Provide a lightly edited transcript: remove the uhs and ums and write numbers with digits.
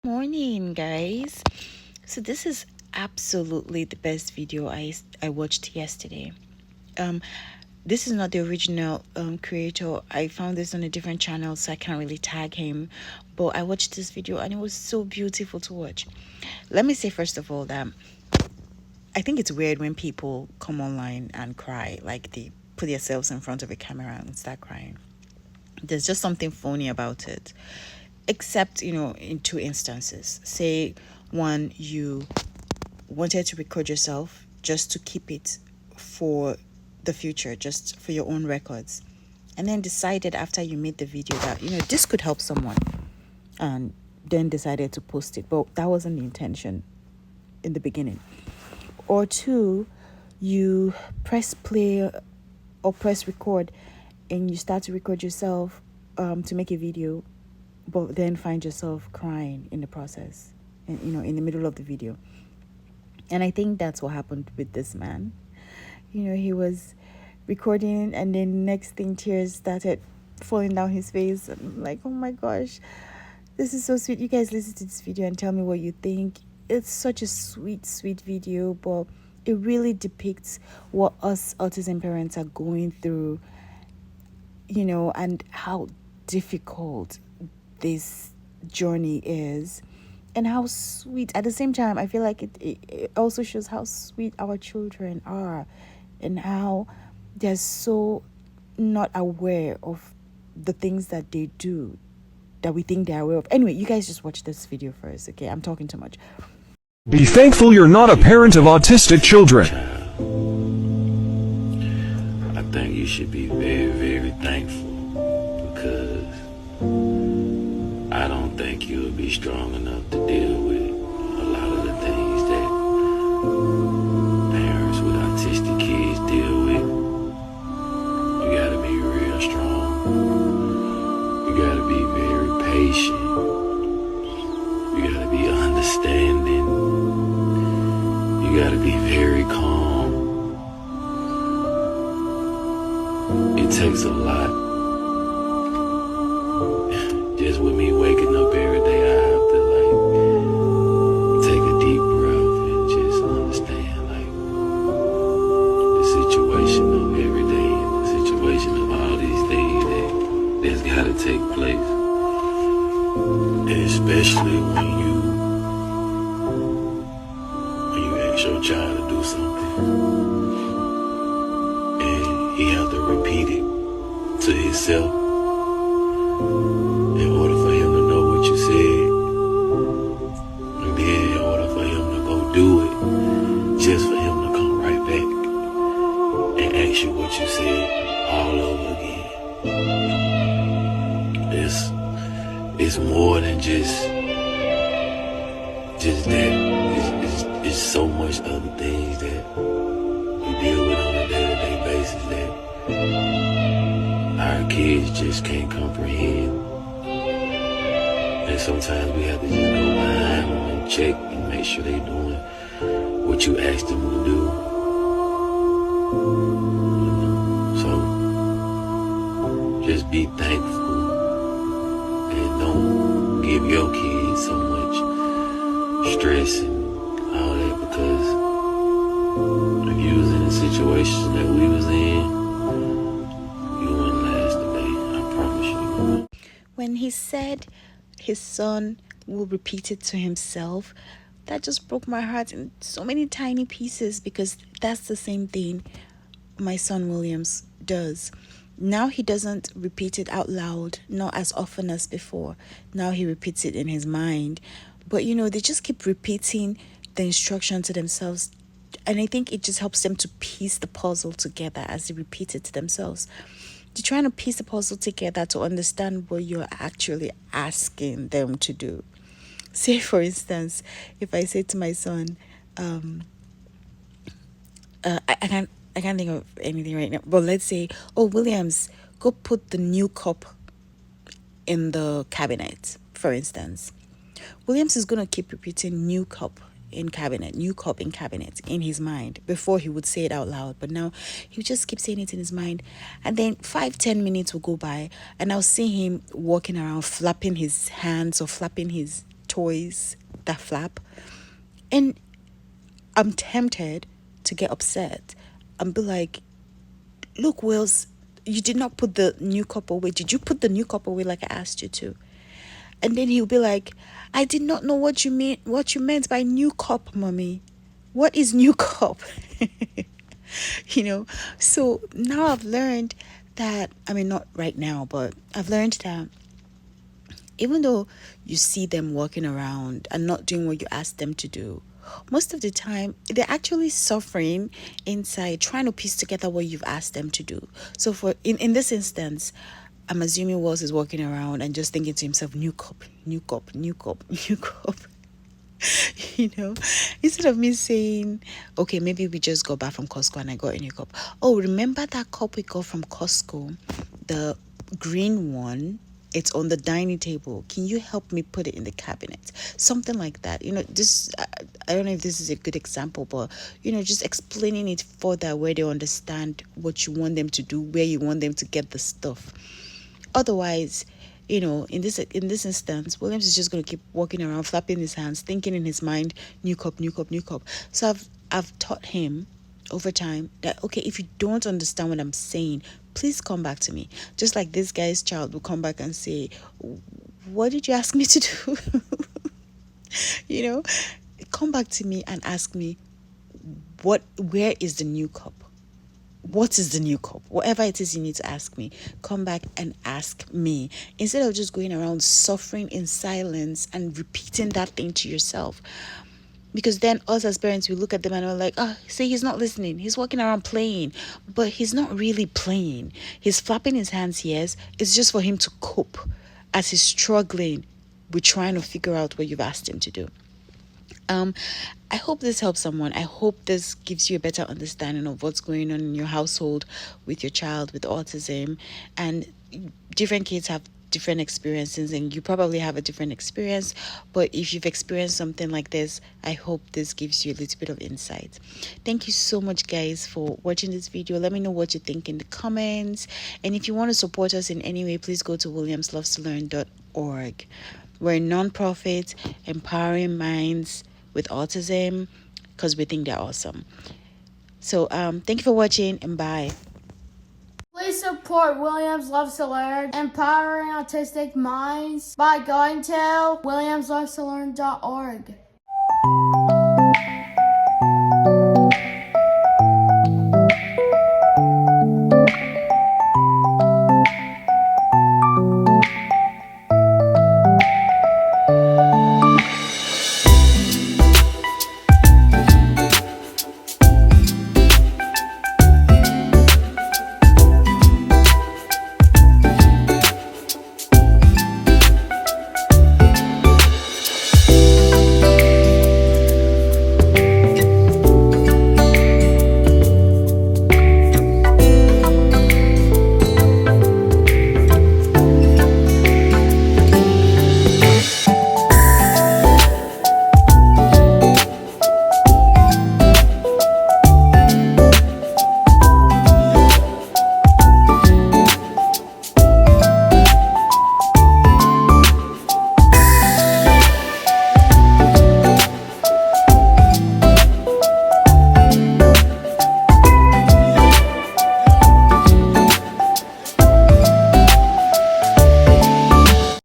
Morning, guys. So this is absolutely the best video I watched yesterday. Um, this is not the original creator. I found this on a different channel, so I can't really tag him. But I watched this video and it was so beautiful to watch. Let me say first of all that I think it's weird when people come online and cry, like they put themselves in front of a camera and start crying. There's just something phony about it, except in two instances. Say one, you wanted to record yourself just to keep it for the future, just for your own records, and then decided after you made the video that this could help someone, and then decided to post it, but that wasn't the intention in the beginning. Or two, you press play or press record and you start to record yourself to make a video, but then find yourself crying in the process, and in the middle of the video. And I think that's what happened with this man. He was recording and then next thing tears started falling down his face. I'm like, oh my gosh, this is so sweet. You guys listen to this video and tell me what you think. It's such a sweet video, but it really depicts what us autism parents are going through, and how difficult this journey is, and how sweet at the same time. I feel like it also shows how sweet our children are, and how they're so not aware of the things that they do that we think they're aware of. Anyway, you guys just watch this video first, okay? I'm talking too much. Be thankful you're not a parent of autistic children. I think you should be very thankful, because I don't think you'll be strong enough to deal with a lot of the things that parents with autistic kids deal with. You gotta be real strong. You gotta be very patient. You gotta be understanding. You gotta be very calm. It takes a lot. Just with me waking up every day, I have to take a deep breath and just understand the situation of every day and the situation of all these things that's gotta take place. And especially when you ask your child to do something and he have to repeat it to himself in order for him to know what you said, and then in order for him to go do it, just for him to come right back and ask you what you said all over again. It's more than just that. It's so much other things that we deal with on a day-to-day basis that our kids just can't comprehend. And sometimes we have to just go behind them and check and make sure they're doing what you asked them to do. So just be thankful and don't give your kids so much stress and all that, because if you was in the situation that we was in, you wouldn't last a day. I promise you. When he said his son will repeat it to himself, that just broke my heart in so many tiny pieces, because that's the same thing my son Williams does. Now he doesn't repeat it out loud, not as often as before. Now he repeats it in his mind. But they just keep repeating the instruction to themselves. And I think it just helps them to piece the puzzle together as they repeat it to themselves. They're trying to piece the puzzle together to understand what you're actually asking them to do. Say, for instance, if I say to my son, I can't think of anything right now, but let's say, oh, Williams, go put the new cup in the cabinet, for instance. Williams is going to keep repeating new cup in cabinet, new cup in cabinet in his mind. Before he would say it out loud, but now he would just keep saying it in his mind. And then 5-10 minutes will go by and I'll see him walking around flapping his hands or flapping his toys that flap. And I'm tempted to get upset and be like, look, Wills, you did not put the new cup away. Did you put the new cup away like I asked you to? And then he'll be like, I did not know what you meant by new cup, mommy. What is new cup? So now I've learned that, I mean, not right now, but I've learned that even though you see them walking around and not doing what you ask them to do, most of the time they're actually suffering inside, trying to piece together what you've asked them to do. So for in this instance, I'm assuming Wells is walking around and just thinking to himself, new cup, new cup, new cup, new cup. you know Instead of me saying, okay, maybe we just got back from Costco and I got a new cup. Oh, remember that cup we got from Costco, the green one? It's on the dining table. Can you help me put it in the cabinet? Something like that. This, I don't know if this is a good example, but just explaining it further, where they understand what you want them to do, where you want them to get the stuff. Otherwise, in this instance, Williams is just going to keep walking around, flapping his hands, thinking in his mind, new cup, new cup, new cup. So I've taught him over time that, okay, if you don't understand what I'm saying, please come back to me. Just like this guy's child will come back and say, what did you ask me to do? Come back to me and ask me, where is the new cup? What is the new cup? Whatever it is you need to ask me, come back and ask me, instead of just going around suffering in silence and repeating that thing to yourself. Because then us as parents, we look at them and we're like, oh, see, he's not listening. He's walking around playing, but he's not really playing. He's flapping his hands, yes. It's just for him to cope as he's struggling with trying to figure out what you've asked him to do. I hope this helps someone. I hope this gives you a better understanding of what's going on in your household with your child with autism. And different kids have different experiences, and you probably have a different experience. But if you've experienced something like this, I hope this gives you a little bit of insight. Thank you so much, guys, for watching this video. Let me know what you think in the comments. And if you want to support us in any way, please go to williamslovetolearn.org. We're a non-profit empowering minds with autism because we think they're awesome. So thank you for watching, and bye. Please support Williams Loves to Learn, empowering autistic minds, by going to williamslovetolearn.org.